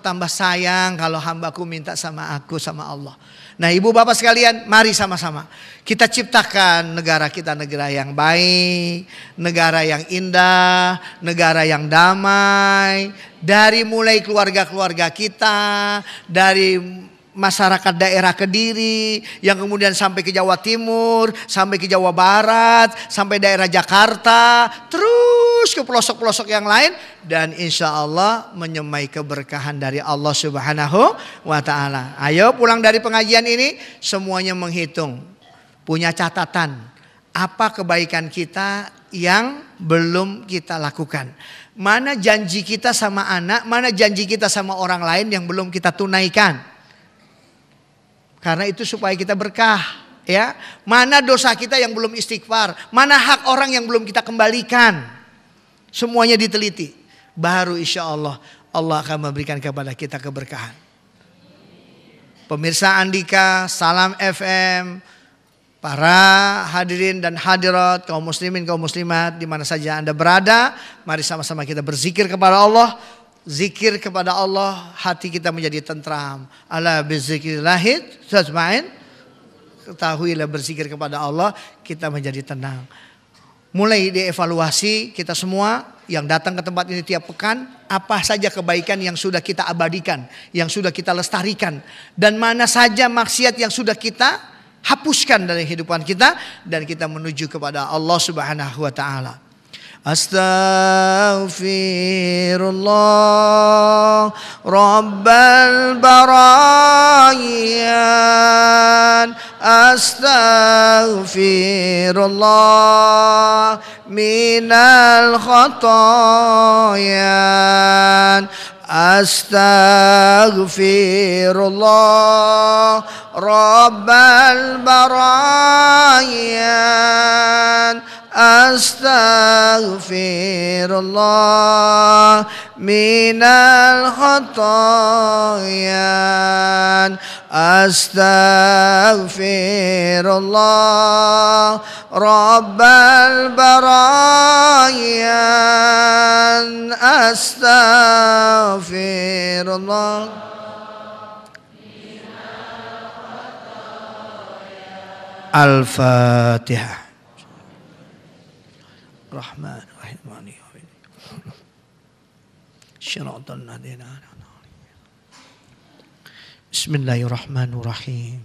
tambah sayang kalau hambaku minta sama aku, sama Allah. Nah ibu bapak sekalian, mari sama-sama kita ciptakan negara kita, negara yang baik, negara yang indah, negara yang damai. Dari mulai keluarga-keluarga kita, dari masyarakat daerah Kediri, yang kemudian sampai ke Jawa Timur, sampai ke Jawa Barat, sampai daerah Jakarta, terus ke pelosok-pelosok yang lain, dan insya Allah menyemai keberkahan dari Allah Subhanahu wa Ta'ala. Ayo pulang dari pengajian ini semuanya menghitung, punya catatan apa kebaikan kita yang belum kita lakukan, mana janji kita sama anak, mana janji kita sama orang lain yang belum kita tunaikan. Karena itu supaya kita berkah, ya. Mana dosa kita yang belum istighfar, mana hak orang yang belum kita kembalikan. Semuanya diteliti. Baru insya Allah Allah akan memberikan kepada kita keberkahan. Pemirsa Andika, Salam FM, para hadirin dan hadirat, kaum muslimin, kaum muslimat, di mana saja Anda berada, mari sama-sama kita berzikir kepada Allah. Zikir kepada Allah, hati kita menjadi tentram. Ala bizikrillahi tatma'in. Ketahuilah berzikir kepada Allah, kita menjadi tenang. Mulai dievaluasi kita semua yang datang ke tempat ini tiap pekan, apa saja kebaikan yang sudah kita abadikan, yang sudah kita lestarikan, dan mana saja maksiat yang sudah kita hapuskan dari kehidupan kita, dan kita menuju kepada Allah Subhanahu wa Ta'ala. Astaghfirullah Rabbal barayan. Astaghfirullah minal khatayan. Astaghfirullah Rabbal barayan. astaghfirullah minal khotoyan, astaghfirullah rabbal barayan, astaghfirullah. Al-Fatihah. Rahman Rahim Maliki Yaumiddin. Shiratal ladzina an'amta 'alaihim. Bismillahirrahmanirrahim.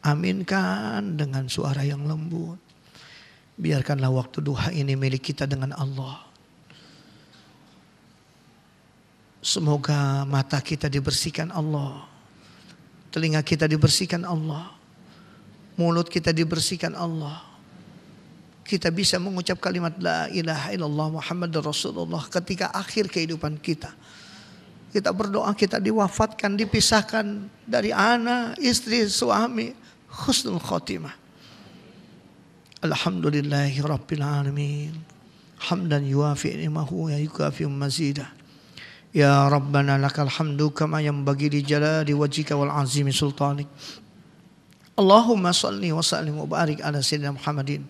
Aminkan dengan suara yang lembut. Biarkanlah waktu duha ini milik kita dengan Allah. Semoga mata kita dibersihkan Allah, telinga kita dibersihkan Allah, mulut kita dibersihkan Allah. Kita bisa mengucap kalimat la ilaha illallah Muhammadur Rasulullah ketika akhir kehidupan kita. Kita berdoa kita diwafatkan, dipisahkan dari anak, istri, suami, husnul khotimah. Alhamdulillahi rabbil alamin. Hamdan yuafi ni'mahu wa yukafi mazidah. Ya Rabbana lakal hamdu kama yanbaghi li jalali wajhika wal azimi sultanik. Allahumma salli wa sallim wa barik ala sayyidina Muhammadin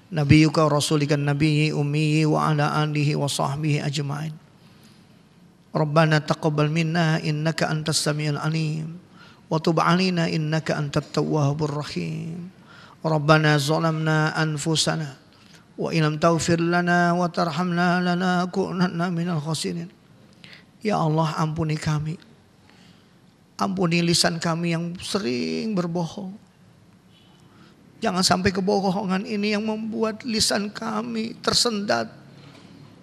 nabiyyuka wa rasulika nabiyyi ummi wa ala alihi wa sahbihi ajma'in. Rabbana taqabbal minna innaka antas samiul alim wa tub 'alaina innaka antat tawwabur rahim. Rabbana zalamna anfusana wa illam taghfir lana wa tarhamna lanakunanna minal khasirin. Ya Allah, ampuni kami. Ampuni lisan kami yang sering berbohong. Jangan sampai kebohongan ini yang membuat lisan kami tersendat,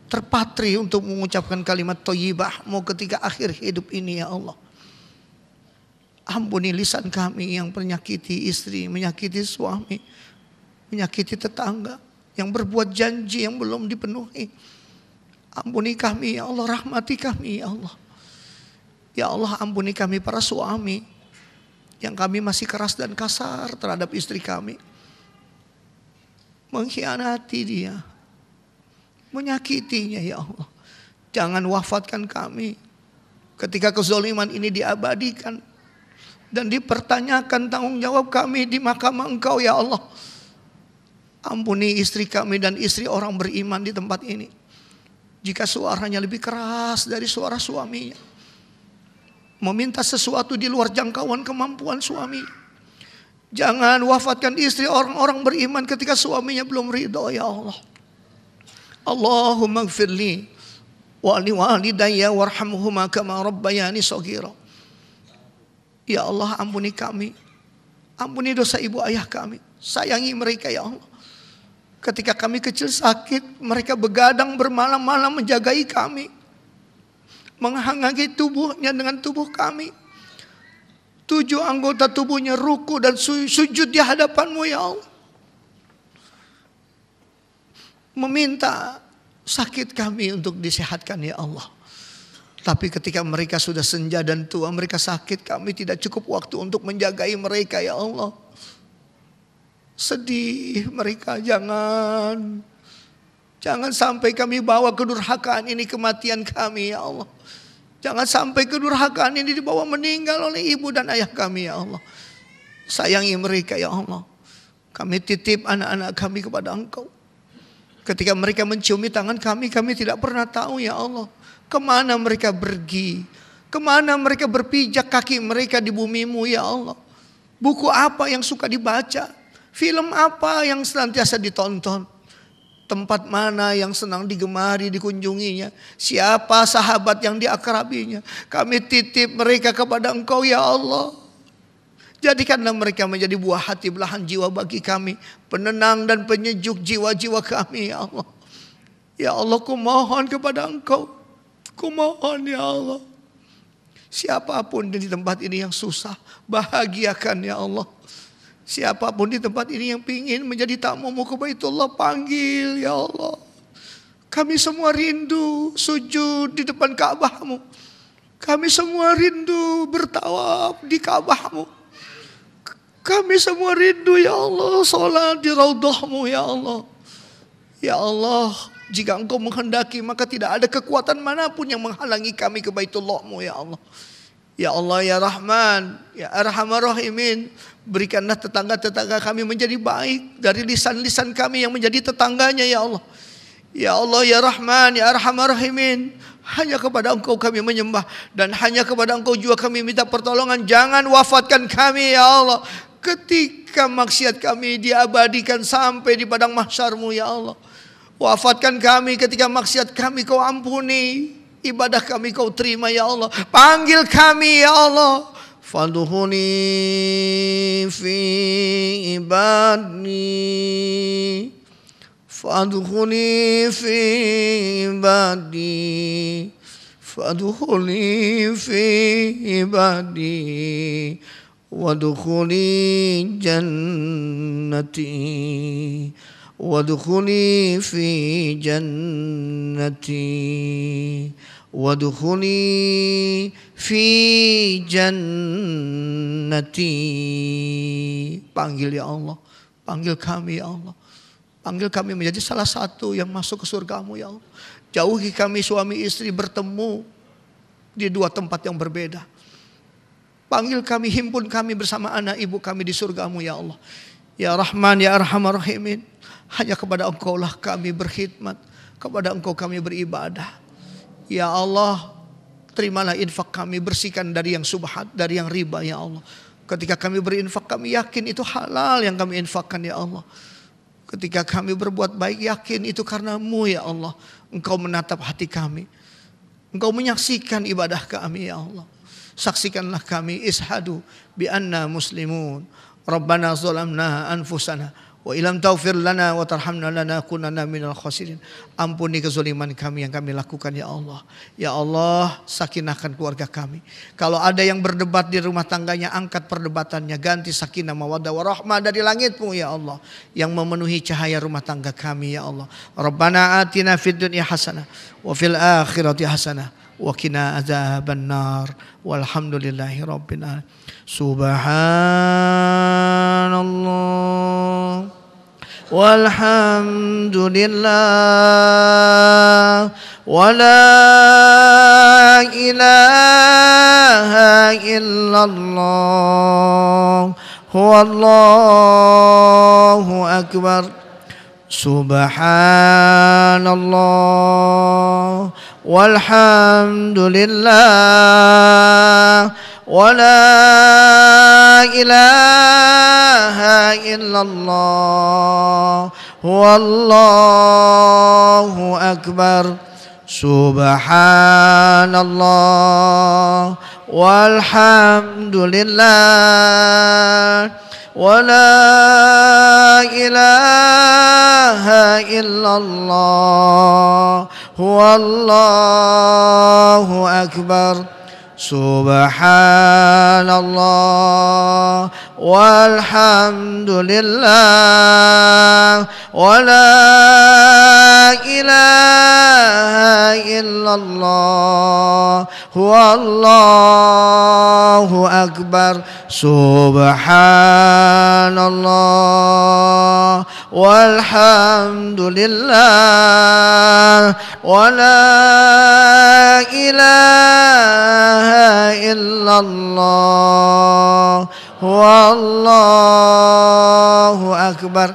terpatri untuk mengucapkan kalimat thayyibah-Mu ketika akhir hidup ini ya Allah. Ampuni lisan kami yang menyakiti istri, menyakiti suami, menyakiti tetangga, yang berbuat janji yang belum dipenuhi. Ampuni kami ya Allah, rahmati kami ya Allah. Ya Allah, ampuni kami para suami yang kami masih keras dan kasar terhadap istri kami. Mengkhianati dia, menyakitinya ya Allah. Jangan wafatkan kami ketika kezaliman ini diabadikan dan dipertanyakan tanggung jawab kami di mahkamah Engkau ya Allah. Ampuni istri kami dan istri orang beriman di tempat ini. Jika suaranya lebih keras dari suara suaminya, meminta sesuatu di luar jangkauan kemampuan suami. Jangan wafatkan istri orang-orang beriman ketika suaminya belum ridho ya Allah. Allahumma gfirli wa li walidayya warhamhuma kama rabbayani shaghira. Ya Allah, ampuni kami. Ampuni dosa ibu ayah kami. Sayangi mereka ya Allah. Ketika kami kecil sakit, mereka begadang bermalam-malam menjagai kami, menghangat tubuhnya dengan tubuh kami. 7 anggota tubuhnya ruku dan sujud di hadapan-Mu ya Allah. Meminta sakit kami untuk disehatkan ya Allah. Tapi ketika mereka sudah senja dan tua, mereka sakit, kami tidak cukup waktu untuk menjagai mereka ya Allah. Sedih mereka, jangan sampai kami bawa kedurhakaan ini kematian kami ya Allah. Jangan sampai kedurhakaan ini dibawa meninggal oleh ibu dan ayah kami ya Allah. Sayangi mereka ya Allah. Kami titip anak-anak kami kepada Engkau. Ketika mereka menciumi tangan kami tidak pernah tahu ya Allah. Kemana mereka pergi, kemana mereka berpijak kaki mereka di bumi-Mu ya Allah. Buku apa yang suka dibaca, film apa yang senantiasa ditonton. Tempat mana yang senang digemari, dikunjunginya. Siapa sahabat yang diakrabinya. Kami titip mereka kepada Engkau ya Allah. Jadikanlah mereka menjadi buah hati belahan jiwa bagi kami. Penenang dan penyejuk jiwa-jiwa kami ya Allah. Ya Allah, kumohon kepada Engkau. Kumohon ya Allah. Siapapun di tempat ini yang susah, bahagiakan ya Allah. Siapapun di tempat ini yang ingin menjadi tamu-Mu ke Baitullah, panggil ya Allah. Kami semua rindu sujud di depan Ka'bah-Mu. Kami semua rindu bertawaf di Ka'bah-Mu. Kami semua rindu ya Allah sholat di Raudhah-Mu ya Allah. Ya Allah, jika Engkau menghendaki maka tidak ada kekuatan manapun yang menghalangi kami ke Baitullah-Mu ya Allah. Ya Allah ya Rahman, ya Arhamar Rahimin, berikanlah tetangga-tetangga kami menjadi baik dari lisan-lisan kami yang menjadi tetangganya ya Allah. Ya Allah ya Rahman, ya Arhamar Rahimin, hanya kepada Engkau kami menyembah dan hanya kepada Engkau juga kami minta pertolongan. Jangan wafatkan kami ya Allah ketika maksiat kami diabadikan sampai di padang mahsyar-Mu ya Allah. Wafatkan kami ketika maksiat kami Kau ampuni, ibadah kami Kau terima ya Allah. Panggil kami ya Allah. Fadkhuli fi ibadi, fadkhuli fi ibadi, fadkhuli fi ibadi, wadkhuli jannati, wadkhuli fi jannati, wadkhuli fi jannati. Panggil ya Allah, panggil kami ya Allah. Panggil kami menjadi salah satu yang masuk ke surga-Mu ya Allah. Jauhi kami suami istri bertemu di dua tempat yang berbeda. Panggil kami, himpun kami bersama anak ibu kami di surga-Mu ya Allah. Ya Rahman, ya Arhamar Rahimin, hanya kepada Engkau lah kami berkhidmat, kepada Engkau kami beribadah. Ya Allah, terimalah infak kami, bersihkan dari yang subhat, dari yang riba ya Allah. Ketika kami berinfak kami yakin itu halal yang kami infakkan ya Allah. Ketika kami berbuat baik yakin itu karena-Mu ya Allah. Engkau menatap hati kami, Engkau menyaksikan ibadah kami ya Allah. Saksikanlah kami, ishadu bi anna muslimun. Rabbana zalamna anfusana wa ilam taghfir lana wa tarhamna lanakunanna minal khasirin. Ampuni kezaliman kami yang kami lakukan ya Allah. Ya Allah, sakinahkan keluarga kami. Kalau ada yang berdebat di rumah tangganya, angkat perdebatannya, ganti sakinah mawaddah warahmah dari langit-Mu ya Allah, yang memenuhi cahaya rumah tangga kami ya Allah. Rabbana atina fid dunya hasanah wa fil akhirati hasanah wa qina adzabannar. Walhamdulillahi rabbil alamin. Subhanallah walhamdulillah wa la ilaha illallah huwallahu akbar. Subhanallah walhamdulillah wa la ilaha illallah wallahu akbar. Subhanallah walhamdulillah wa la ilaha illallah wallahu akbar. Subhanallah walhamdulillah wa la ilaha illallah wallahu akbar. Subhanallah walhamdulillah wa la ilaha illallah wallahu akbar.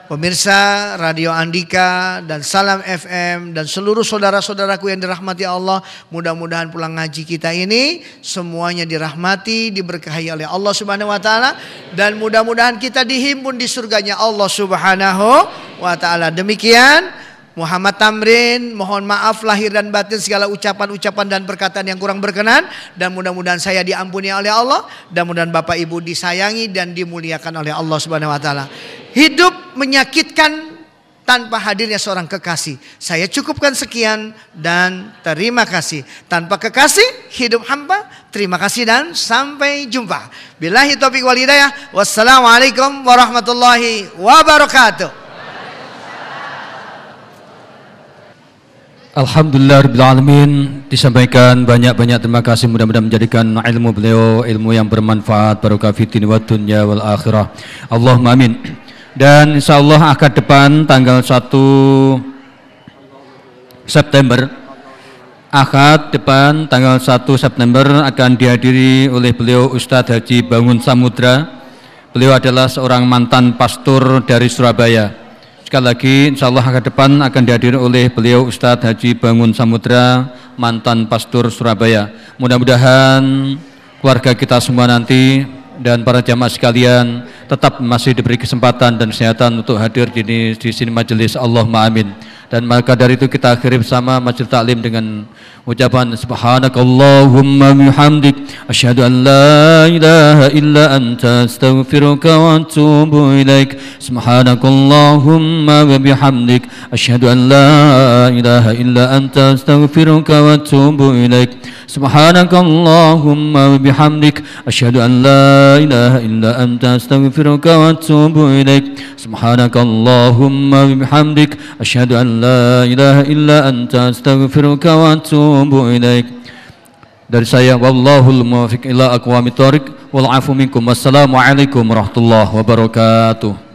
Pemirsa Radio Andika dan Salam FM dan seluruh saudara-saudaraku yang dirahmati Allah, mudah-mudahan pulang ngaji kita ini semuanya dirahmati, diberkahi oleh Allah Subhanahu wa taala, dan mudah-mudahan kita dihimpun di surganya Allah Subhanahu wa taala. Demikian Muhammad Tamrin, mohon maaf lahir dan batin segala ucapan-ucapan dan perkataan yang kurang berkenan, dan mudah-mudahan saya diampuni oleh Allah, dan mudah-mudahan Bapak Ibu disayangi dan dimuliakan oleh Allah Subhanahu wa taala. Hidup menyakitkan tanpa hadirnya seorang kekasih. Saya cukupkan sekian dan terima kasih. Tanpa kekasih hidup hampa. Terima kasih dan sampai jumpa. Billahi taufiq wal hidayah. Wassalamualaikum warahmatullahi wabarakatuh. Alhamdulillahirrahmanirrahim. Disampaikan banyak-banyak terima kasih, mudah-mudahan menjadikan ilmu beliau ilmu yang bermanfaat, barokah fid din wa dunya wal akhirah. Allahumma amin. Dan insya Allah akad depan tanggal 1 September, akad depan tanggal 1 September akan dihadiri oleh beliau Ustadz Haji Bangun Samudra. Beliau adalah seorang mantan pastor dari Surabaya. Sekali lagi insya Allah akad depan akan dihadiri oleh beliau Ustadz Haji Bangun Samudra, mantan pastor Surabaya. Mudah-mudahan keluarga kita semua nanti dan para jamaah sekalian tetap masih diberi kesempatan dan kesehatan untuk hadir di sini majelis. Allahumma amin. Dan maka dari itu kita akhiri bersama majelis taklim dengan ucapan subhanakallahumma bihamdik asyhadu an la ilaha illa anta astaghfiruka wa atubu ilaik. Subhanakallahumma bihamdik asyhadu an la ilaha illa anta astaghfiruka wa atubu ilaik. Subhanakallahumma bihamdik asyhadu an la ilaha illa anta astaghfiruka wa atubu ilaik. Subhanakallahumma bihamdik asyhadu an la ilaha illa anta astaghfiruka wa atubu ilaik. Dari saya, wallahul muwaffiq ila aqwamit thoriq wal afu minkum. Wassalamu alaikum warahmatullahi wabarakatuh.